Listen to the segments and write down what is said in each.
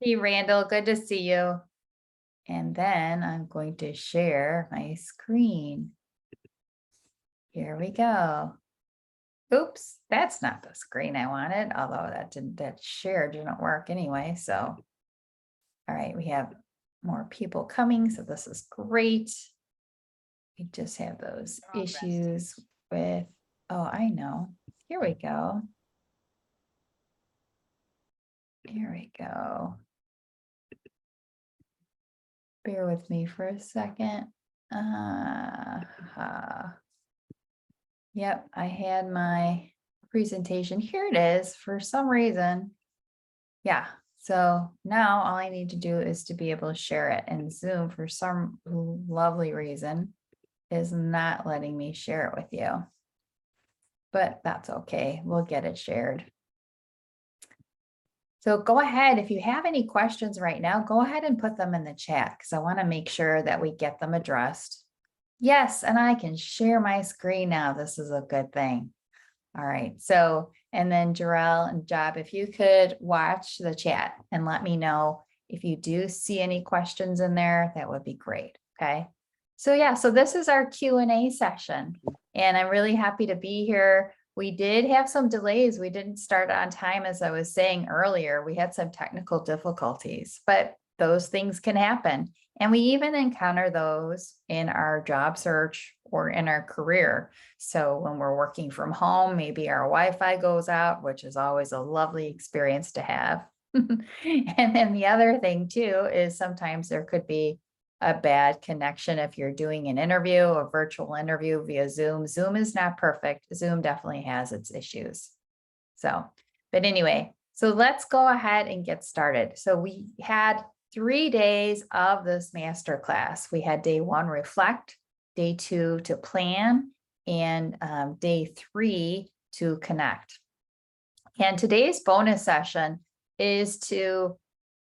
Hey, Randall, good to see you. And then I'm going to share my screen. Here we go. Oops, that's not the screen I wanted, although that share didn't work anyway. So, all right, we have more people coming, so this is great. We just have those issues with, oh, I know. Here we go. Here we go. Bear with me for a second. Yep, I had my presentation. Here it is for some reason. Yeah, so now all I need to do is to be able to share it, and Zoom for some lovely reason is not letting me share it with you. But that's okay, we'll get it shared. So go ahead, if you have any questions right now, go ahead and put them in the chat because I want to make sure that we get them addressed. Yes, and I can share my screen now. This is a good thing. All right, so, and then Jarrell and Job, if you could watch the chat and let me know if you do see any questions in there, that would be great, okay? So yeah, so this is our Q&A session, and I'm really happy to be here. We did have some delays. We didn't start on time, as I was saying earlier. We had some technical difficulties, but those things can happen. And we even encounter those in our job search or in our career. So when we're working from home, maybe our Wi-Fi goes out, which is always a lovely experience to have. And then the other thing too is sometimes there could be a bad connection if you're doing an interview, a virtual interview via Zoom. Zoom is not perfect. Zoom definitely has its issues. So, but anyway, so let's go ahead and get started. So we had 3 days of this masterclass. We had day 1, reflect, day 2 to plan, and day 3 to connect. And today's bonus session is to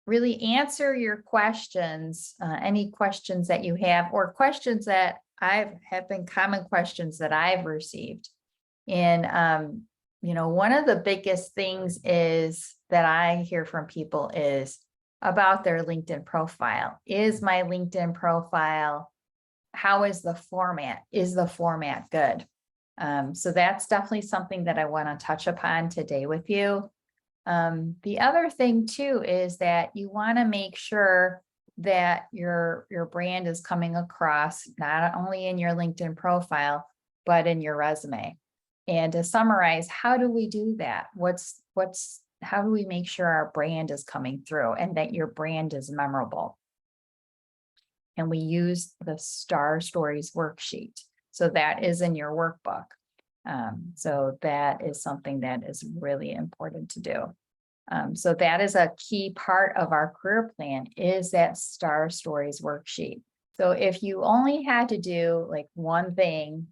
really answer your questions, any questions that you have, or questions that have been common questions that I've received. And one of the biggest things is that I hear from people is about their LinkedIn profile. Is my LinkedIn profile, how is the format? Is the format good? So that's definitely something that I want to touch upon today with you. The other thing too is that you want to make sure that your brand is coming across not only in your LinkedIn profile, but in your resume. And to summarize, how do we do that? How do we make sure our brand is coming through and that your brand is memorable? And we use the Star Stories worksheet. So that is in your workbook. So that is something that is really important to do. So that is a key part of our career plan, is that Star Stories worksheet. So if you only had to do like one thing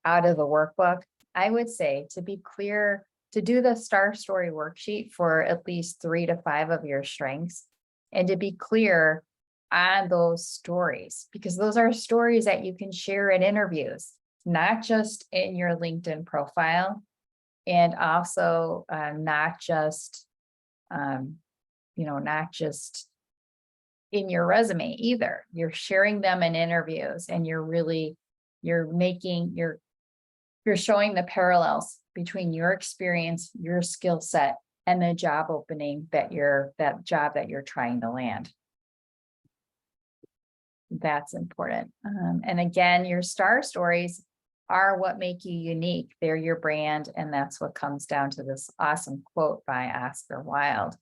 out of the workbook, I would say, to be clear, to do the Star Story worksheet for at least 3 to 5 of your strengths, and to be clear on those stories, because those are stories that you can share in interviews, not just in your LinkedIn profile, and also not just in your resume either. You're sharing them in interviews, and you're showing the parallels between your experience, your skill set, and the job opening that job that you're trying to land. That's important. And again, your star stories are what make you unique. They're your brand. And that's what comes down to this awesome quote by Oscar Wilde.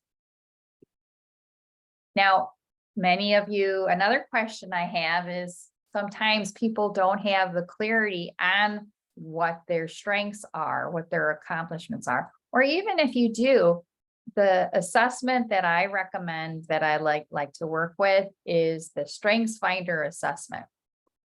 Now, many of you, another question I have is sometimes people don't have the clarity on what their strengths are, what their accomplishments are, or even if you do, the assessment that I recommend that I like to work with is the Strengths Finder assessment.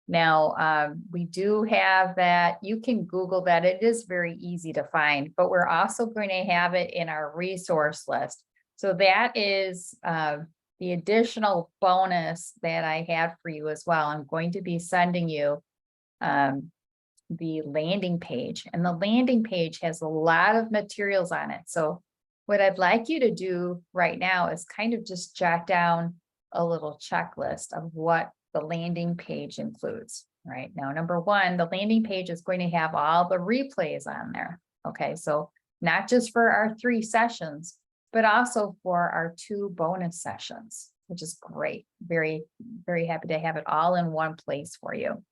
Now, we do have that. You can Google that. It is very easy to find, but we're also going to have it in our resource list. So that is the additional bonus that I have for you as well. I'm going to be sending you the landing page, and the landing page has a lot of materials on it. So What I'd like you to do right now is kind of just jot down a little checklist of what the landing page includes. Right now, number one, the landing page is going to have all the replays on there. Okay, so not just for our 3 sessions, but also for our 2 bonus sessions, which is great. Very, very happy to have it all in one place for you.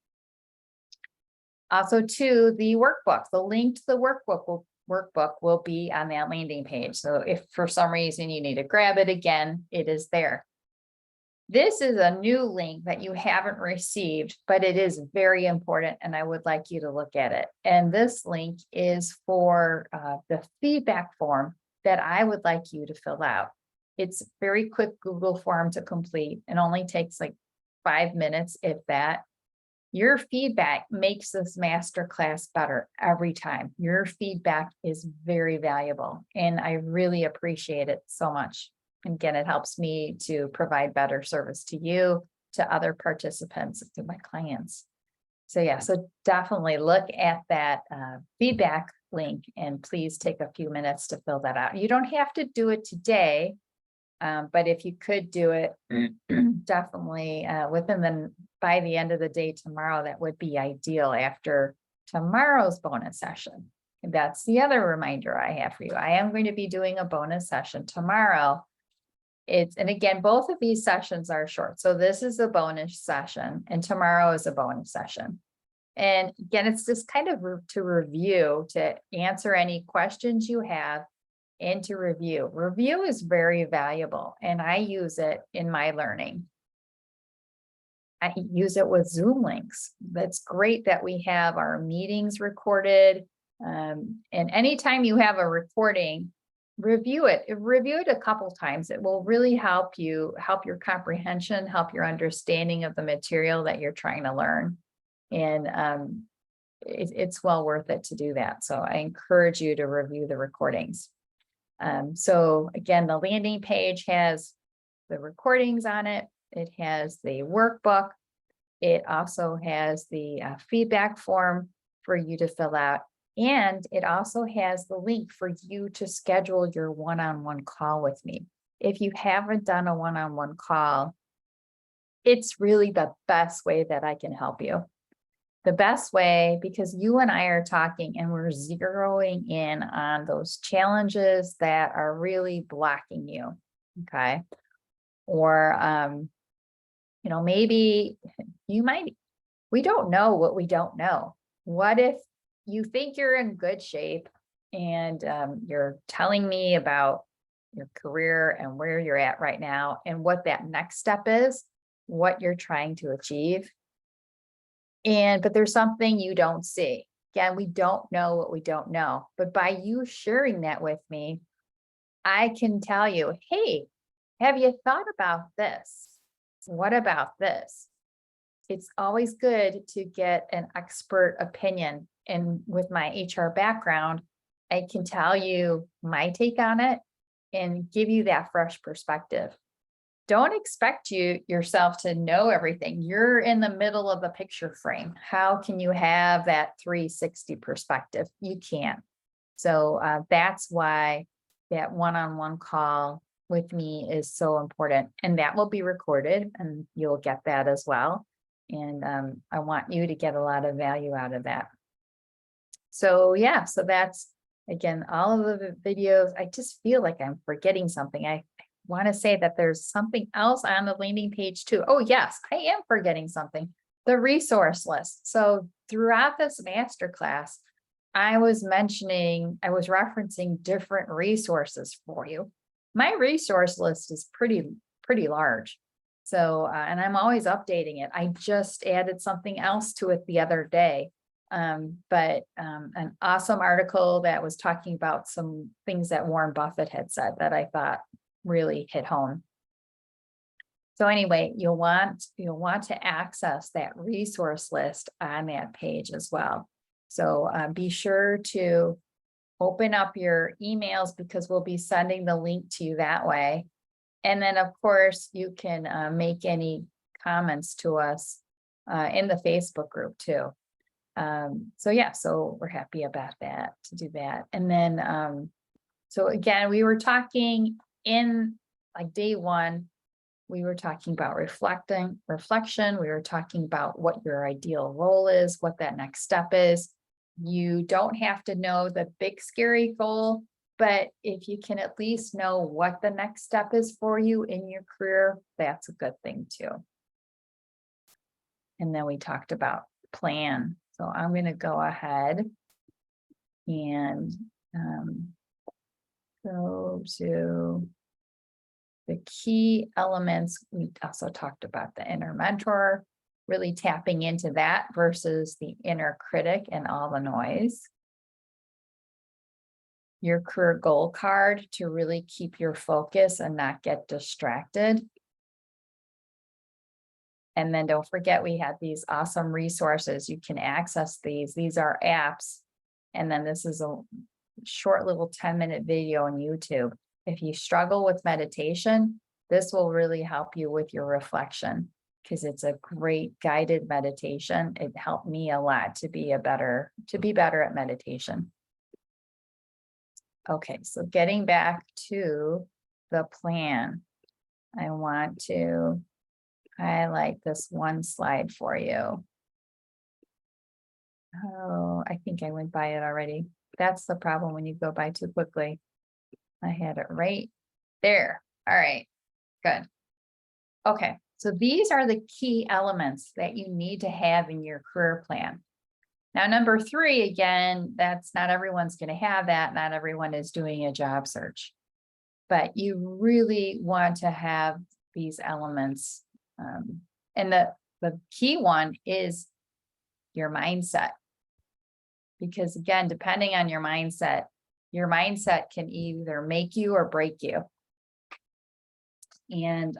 Also, too, the workbook, the link to the workbook will be on that landing page. So if for some reason you need to grab it again, it is there. This is a new link that you haven't received, but it is very important, and I would like you to look at it. And this link is for the feedback form that I would like you to fill out. It's a very quick Google form to complete. It only takes like 5 minutes, if that. Your feedback makes this masterclass better every time. Your feedback is very valuable, and I really appreciate it so much. And again, it helps me to provide better service to you, to other participants, to my clients. So yeah, so definitely look at that feedback link, and please take a few minutes to fill that out. You don't have to do it today, but if you could do it definitely by the end of the day tomorrow, that would be ideal after tomorrow's bonus session. And that's the other reminder I have for you. I am going to be doing a bonus session tomorrow. And again, both of these sessions are short. So this is a bonus session and tomorrow is a bonus session. And again, it's just kind of to review, to answer any questions you have and to review. Review is very valuable, and I use it in my learning. I use it with Zoom links. That's great that we have our meetings recorded. And anytime you have a recording, review it. Review it a couple times. It will really help you, help your comprehension, help your understanding of the material that you're trying to learn. And it's well worth it to do that. So I encourage you to review the recordings. So again, the landing page has the recordings on it. It has the workbook. It also has the feedback form for you to fill out. And it also has the link for you to schedule your one-on-one call with me. If you haven't done a one-on-one call, it's really the best way that I can help you. The best way, because you and I are talking and we're zeroing in on those challenges that are really blocking you. Okay. Or, maybe we don't know what we don't know. What if you think you're in good shape and you're telling me about your career and where you're at right now and what that next step is, what you're trying to achieve. But there's something you don't see. Again, we don't know what we don't know. But by you sharing that with me, I can tell you, hey, have you thought about this? What about this? It's always good to get an expert opinion. And with my HR background, I can tell you my take on it and give you that fresh perspective. Don't expect yourself to know everything. You're in the middle of the picture frame. How can you have that 360 perspective? You can't. So that's why that one-on-one call with me is so important. And that will be recorded and you'll get that as well. And I want you to get a lot of value out of that. So yeah, so that's, again, all of the videos. I just feel like I'm forgetting something. I want to say that there's something else on the landing page too. Oh yes, I am forgetting something. The resource list. So throughout this masterclass, I was referencing different resources for you. My resource list is pretty large. So, and I'm always updating it. I just added something else to it the other day. But an awesome article that was talking about some things that Warren Buffett had said that I thought really hit home. So anyway, you'll want to access that resource list on that page as well. So be sure to open up your emails because we'll be sending the link to you that way. And then of course you can make any comments to us in the Facebook group too. So yeah, so we're happy about that, to do that. And then So again, we were talking in like day one, we were talking about reflection. We were talking about what your ideal role is, what that next step is. You don't have to know the big scary goal, but if you can at least know what the next step is for you in your career, that's a good thing too. And then we talked about plan. So I'm going to go ahead and go to the key elements. We also talked about the inner mentor, really tapping into that versus the inner critic and all the noise. Your career goal card to really keep your focus and not get distracted. And then don't forget, we have these awesome resources. You can access these. These are apps. And then this is a short little 10-minute video on YouTube. If you struggle with meditation, this will really help you with your reflection because it's a great guided meditation. It helped me a lot to be better at meditation. Okay, so getting back to the plan, I want to highlight this one slide for you. Oh, I think I went by it already. That's the problem when you go by too quickly. I had it right there. All right, good. Okay, so these are the key elements that you need to have in your career plan. Now, number 3, again, that's not everyone's going to have that. Not everyone is doing a job search, but you really want to have these elements. And the key one is your mindset. Because again, depending on your mindset can either make you or break you. And,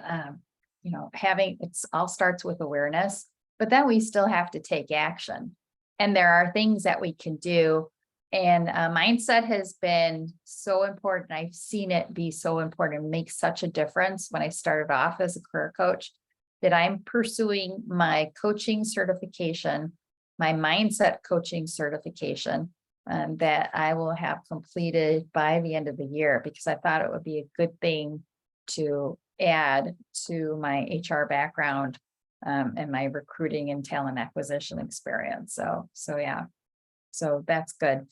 it's all starts with awareness, but then we still have to take action. And there are things that we can do. And mindset has been so important. I've seen it be so important and make such a difference when I started off as a career coach that I'm pursuing my coaching certification, my mindset coaching certification, that I will have completed by the end of the year, because I thought it would be a good thing to add to my HR background and my recruiting and talent acquisition experience. So yeah, so that's good.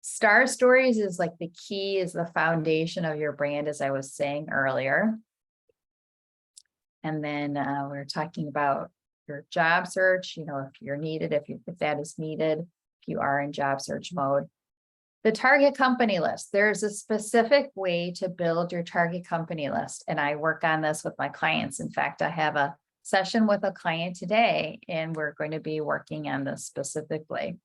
Star stories is like the key, is the foundation of your brand, as I was saying earlier. And then we're talking about your job search, if you're needed, if that is needed, if you are in job search mode. The target company list. There's a specific way to build your target company list. And I work on this with my clients. In fact, I have a session with a client today, and we're going to be working on this specifically.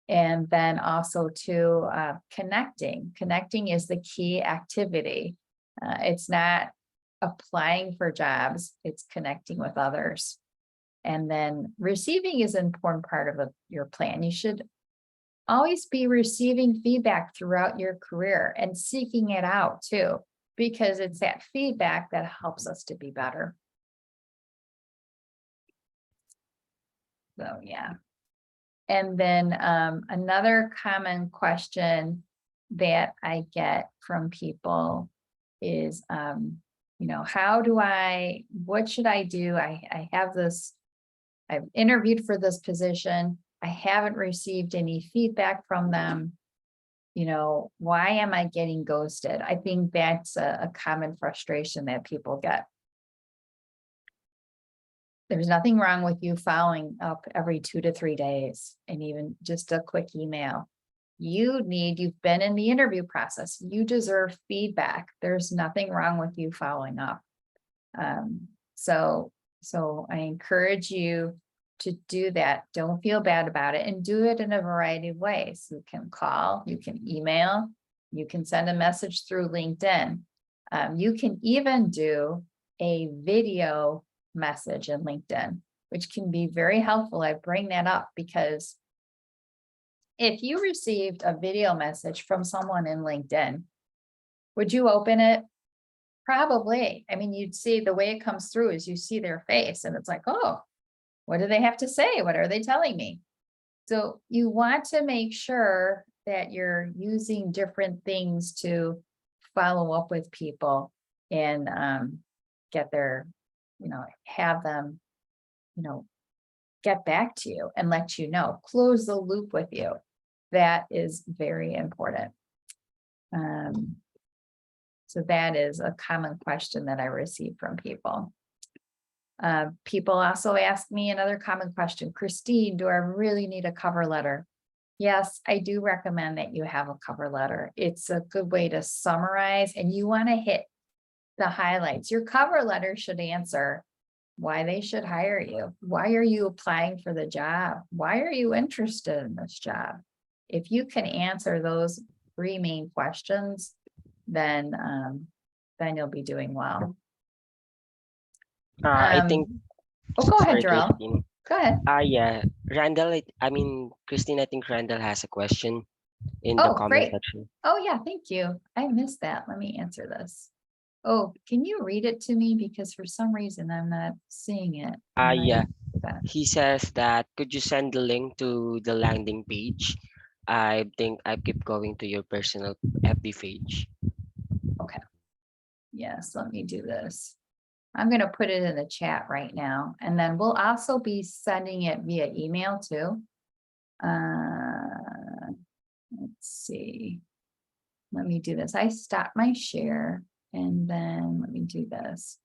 And then also to connecting. Connecting is the key activity. It's not applying for jobs, it's connecting with others. And then receiving is an important part of your plan. You should always be receiving feedback throughout your career and seeking it out too, because it's that feedback that helps us to be better. So yeah. And then another common question that I get from people is, what should I do? I have this, I've interviewed for this position. I haven't received any feedback from them. Why am I getting ghosted? I think that's a common frustration that people get. There's nothing wrong with you following up every 2 to 3 days, and even just a quick email. You've been in the interview process. You deserve feedback. There's nothing wrong with you following up. So I encourage you to do that. Don't feel bad about it, and do it in a variety of ways. You can call, you can email, you can send a message through LinkedIn. You can even do a video message in LinkedIn, which can be very helpful. I bring that up because if you received a video message from someone in LinkedIn, would you open it? Probably. I mean, you'd see the way it comes through is you see their face and it's like, oh, what do they have to say? What are they telling me? So you want to make sure that you're using different things to follow up with people and get their, have them, get back to you and let you know, close the loop with you. That is very important. So that is a common question that I receive from people. People also ask me another common question, Christine, do I really need a cover letter? Yes, I do recommend that you have a cover letter. It's a good way to summarize, and you want to hit the highlights. Your cover letter should answer why they should hire you. Why are you applying for the job? Why are you interested in this job? If you can answer those three main questions, then you'll be doing well. I think, Oh, go ahead, sorry, Jarrell. Christine. Go ahead. Yeah, Randall, Christine, I think Randall has a question in the Oh, comment great. section. Oh, yeah, thank you. I missed that. Let me answer this. Oh, can you read it to me? Because for some reason I'm not seeing it. Yeah, he says that could you send the link to the landing page? I think I keep going to your personal FB page. Okay. Yes, let me do this. I'm going to put it in the chat right now, and then we'll also be sending it via email too. Let's see. Let me do this. I stop my share, and then let me do this.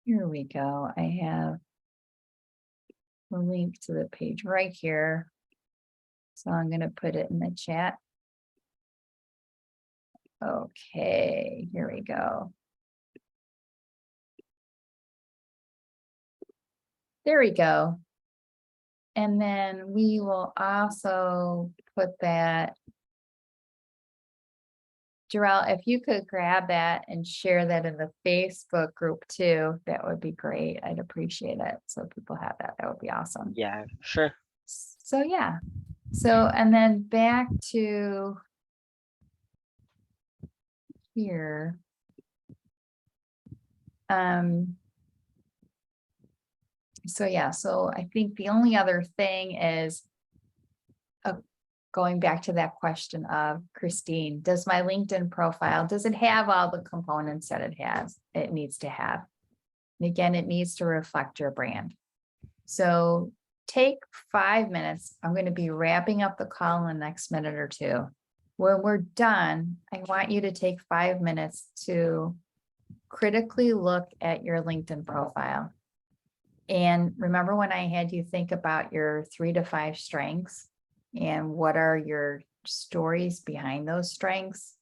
Here we go. I have a link to the page right here. So I'm going to put it in the chat. Okay, here we go. There we go. And then we will also put that. Jarrell, if you could grab that and share that in the Facebook group too, that would be great. I'd appreciate it. So people have that. That would be awesome. Yeah, sure. So yeah. So, and then back to here. So yeah, so I think the only other thing is going back to that question of Christine, does my LinkedIn profile, does it have all the components that it needs to have? And again, it needs to reflect your brand. So take 5 minutes. I'm going to be wrapping up the call in the next minute or two. When we're done, I want you to take 5 minutes to critically look at your LinkedIn profile. And remember when I had you think about your 3 to 5 strengths and what are your stories behind those strengths?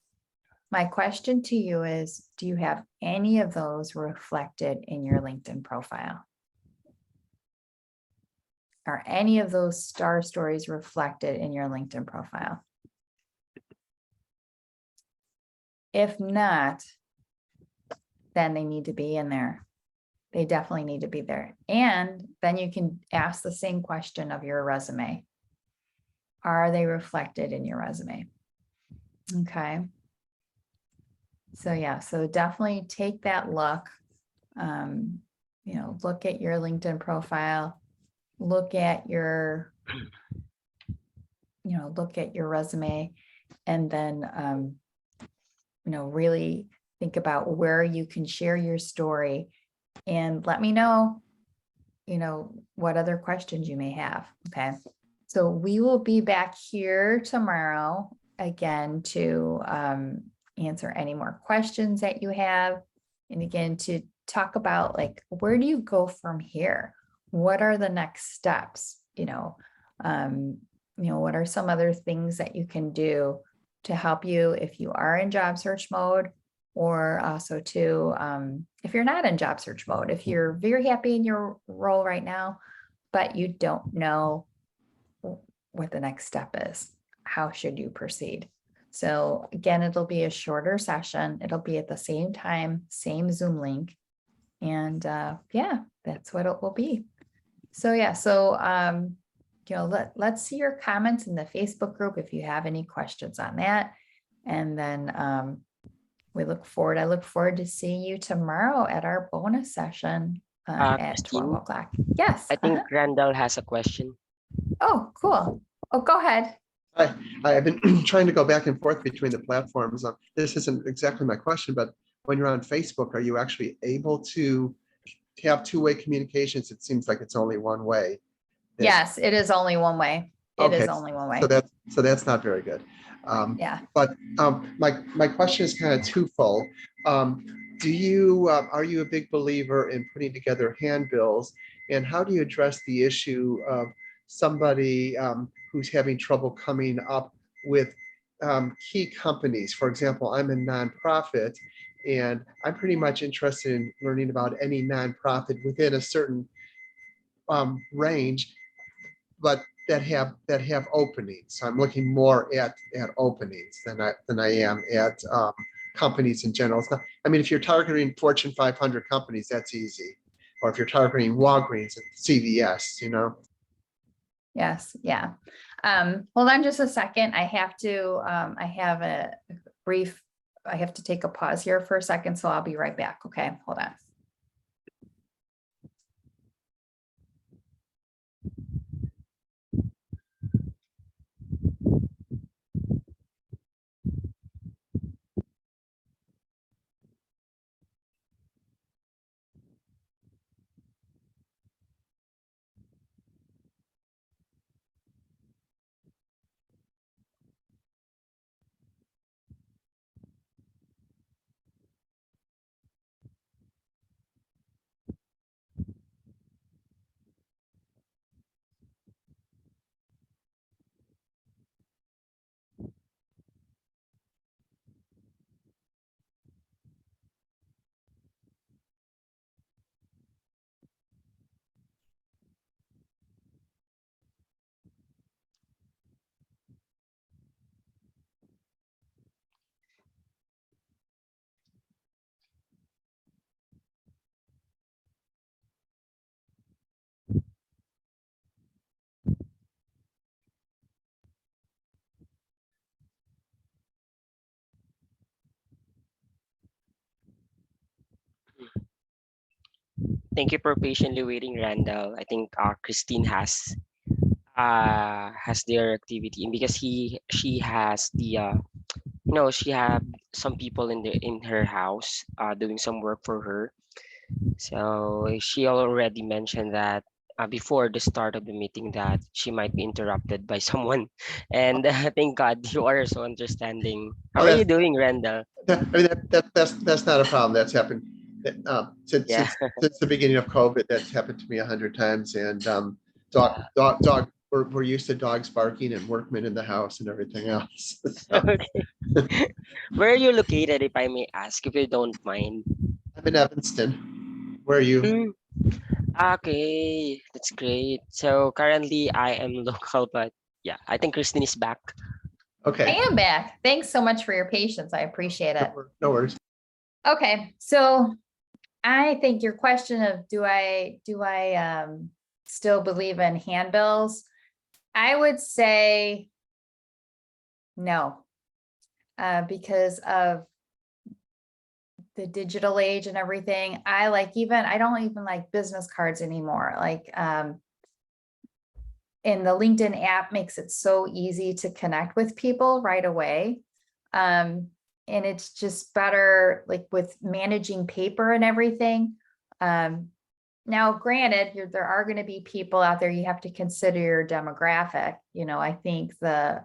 My question to you is, do you have any of those reflected in your LinkedIn profile? Are any of those star stories reflected in your LinkedIn profile? If not, then they need to be in there. They definitely need to be there. And then you can ask the same question of your resume. Are they reflected in your resume? Okay. So yeah, so definitely take that look. Look at your LinkedIn profile, look at your, look at your resume, and then, really think about where you can share your story, and let me know, what other questions you may have. Okay. So we will be back here tomorrow again to answer any more questions that you have. And again, to talk about where do you go from here? What are the next steps? What are some other things that you can do to help you if you are in job search mode, or also to, if you're not in job search mode, if you're very happy in your role right now, but you don't know what the next step is, how should you proceed? So again, it'll be a shorter session. It'll be at the same time, same Zoom link. And yeah, that's what it will be. So yeah, so let's see your comments in the Facebook group if you have any questions on that. And then I look forward to seeing you tomorrow at our bonus session at 12 Christine, o'clock. Yes. I think Randall has a question. Oh, cool. Oh, go ahead. I've been trying to go back and forth between the platforms. This isn't exactly my question, but when you're on Facebook, are you actually able to have two-way communications? It seems like it's only one way. Yes, it is only one way. It Okay, is only one way. so that's not very good. Yeah. But my question is kind of twofold. Are you a big believer in putting together handbills, and how do you address the issue of somebody who's having trouble coming up with key companies? For example, I'm a nonprofit, and I'm pretty much interested in learning about any nonprofit within a certain range, but that have openings. So I'm looking more at openings than I am at companies in general. It's not, I mean, if you're targeting Fortune 500 companies, that's easy. Or if you're targeting Walgreens and CVS, you know. Yes. Yeah. Hold on just a second. I have to, I have a brief, I have to take a pause here for a second, so I'll be right back. Okay, hold on. Thank you for patiently waiting, Randall. I think Christine has their activity, and because she has the she have some people in her house doing some work for her. So she already mentioned that before the start of the meeting that she might be interrupted by someone, and thank God you are so understanding. How Oh, are you doing, Randall? I mean, that's not a problem. That's happened since, Yeah. since the beginning of COVID. That's happened to me 100 times. And dog. We're used to dogs barking and workmen in the house and everything else. So Okay. Where are you located, if I may ask, if you don't mind? I'm in Evanston. Where are you? Mm, okay, that's great. So currently I am local, but yeah, I think Christine is back. I Okay. am back. Thanks so much for your patience. I appreciate it. No worries. Okay, so I think your question of do I still believe in handbills? I would say no, because of the digital age and everything. I don't even like business cards anymore. Like, and the LinkedIn app makes it so easy to connect with people right away. And it's just better, like with managing paper and everything. Now, granted, there are going to be people out there, you have to consider your demographic. I think the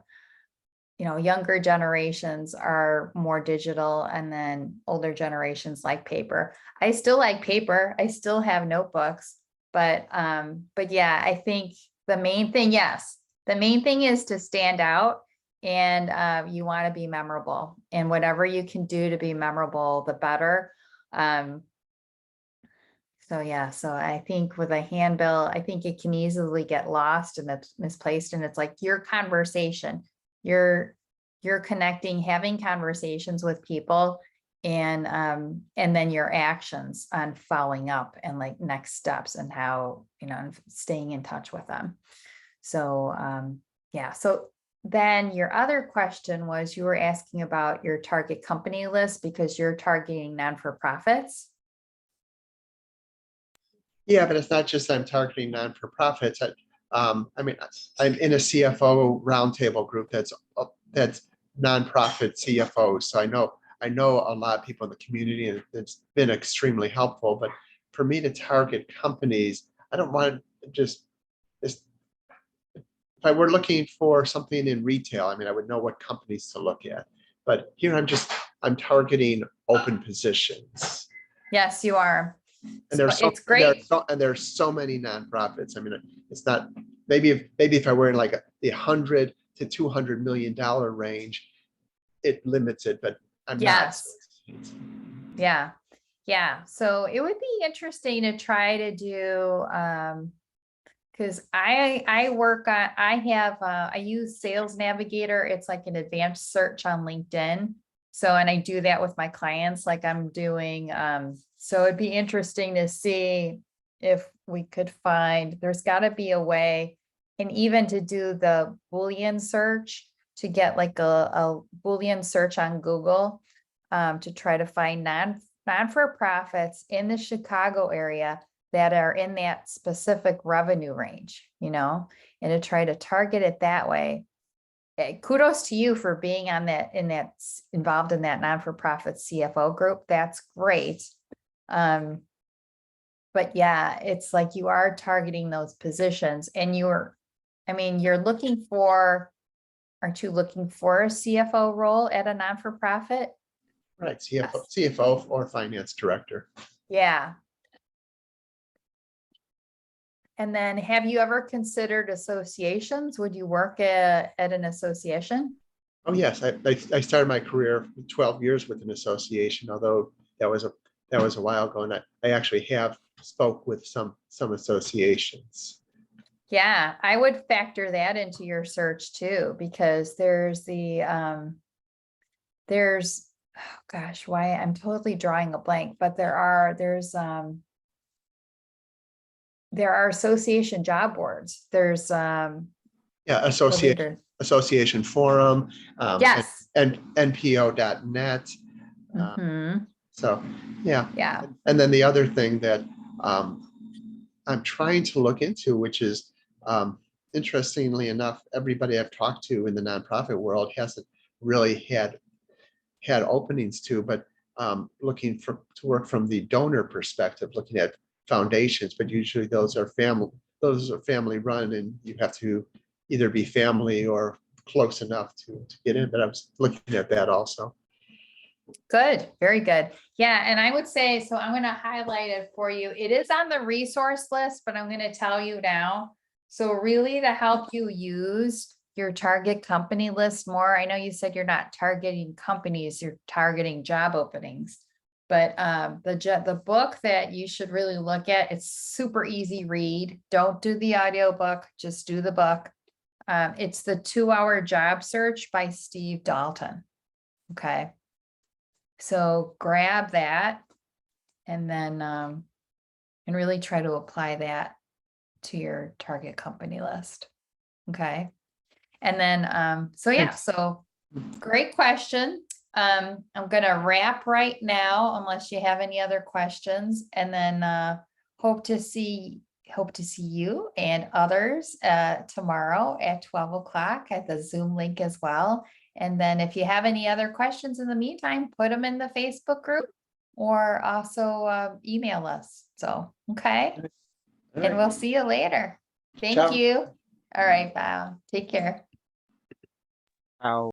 younger generations are more digital, and then older generations like paper. I still like paper. I still have notebooks, but yeah, I think the main thing, yes, the main thing is to stand out, and you want to be memorable, and whatever you can do to be memorable, the better. So yeah, so I think with a handbill, I think it can easily get lost and it's misplaced. And it's like your conversation, you're connecting, having conversations with people, and then your actions on following up and like next steps and how, and staying in touch with them. So yeah, so then your other question was you were asking about your target company list because you're targeting non-for-profits. Yeah, but it's not just I'm targeting non-for-profits. I mean, I'm in a CFO roundtable group that's nonprofit CFOs. So I know a lot of people in the community, and it's been extremely helpful. But for me to target companies, I don't want to just if I were looking for something in retail, I mean, I would know what companies to look at. But here I'm targeting open positions. Yes, you are. And there's It's great. there's so many nonprofits. I mean, it's not, maybe if I were in like the 100 to $200 million range, it limits it, but I'm not. Yes. Yeah. Yeah. So it would be interesting to try to do, because I work on, I use Sales Navigator. It's like an advanced search on LinkedIn. So, and I do that with my clients, like I'm doing, so it'd be interesting to see if we could find, there's gotta be a way, and even to do the Boolean search, to get like a Boolean search on Google, to try to find non-for-profits in the Chicago area that are in that specific revenue range, and to try to target it that way. Kudos to you for being on that, involved in that non-for-profit CFO group. That's great. But yeah, it's like you are targeting those positions, and you're looking for, aren't you looking for a CFO role at a non-for-profit? Right, CFO or finance director. Yeah. And then have you ever considered associations? Would you work at an association? Oh, yes, I started my career 12 years with an association, although that was a while ago, and I actually have spoke with some associations. Yeah, I would factor that into your search too, because there's oh gosh, why I'm totally drawing a blank, but there are association job boards. There's Yeah, leader. association forum, Yes. and npo.net. Mhm. So, yeah. Yeah. And then the other thing that I'm trying to look into, which is interestingly enough, everybody I've talked to in the nonprofit world hasn't really had openings to, but looking to work from the donor perspective, looking at foundations, but usually those are family run, and you have to either be family or close enough to get in. But I was looking at that also. Good, very good. Yeah, and I would say, so I'm going to highlight it for you. It is on the resource list, but I'm going to tell you now. So really, to help you use your target company list more, I know you said you're not targeting companies, you're targeting job openings. But the book that you should really look at, it's super easy read. Don't do the audiobook, just do the book. It's the 2-Hour Job Search by Steve Dalton. Okay. So grab that, and then and really try to apply that to your target company list. Okay. And then so yeah, so great question. I'm gonna wrap right now unless you have any other questions, and then hope to see you and others tomorrow at 12 o'clock at the Zoom link as well. And then if you have any other questions in the meantime, put them in the Facebook group, or also email us. So, okay. And we'll see you later. Thank Ciao. you. All right, bye. Take care. How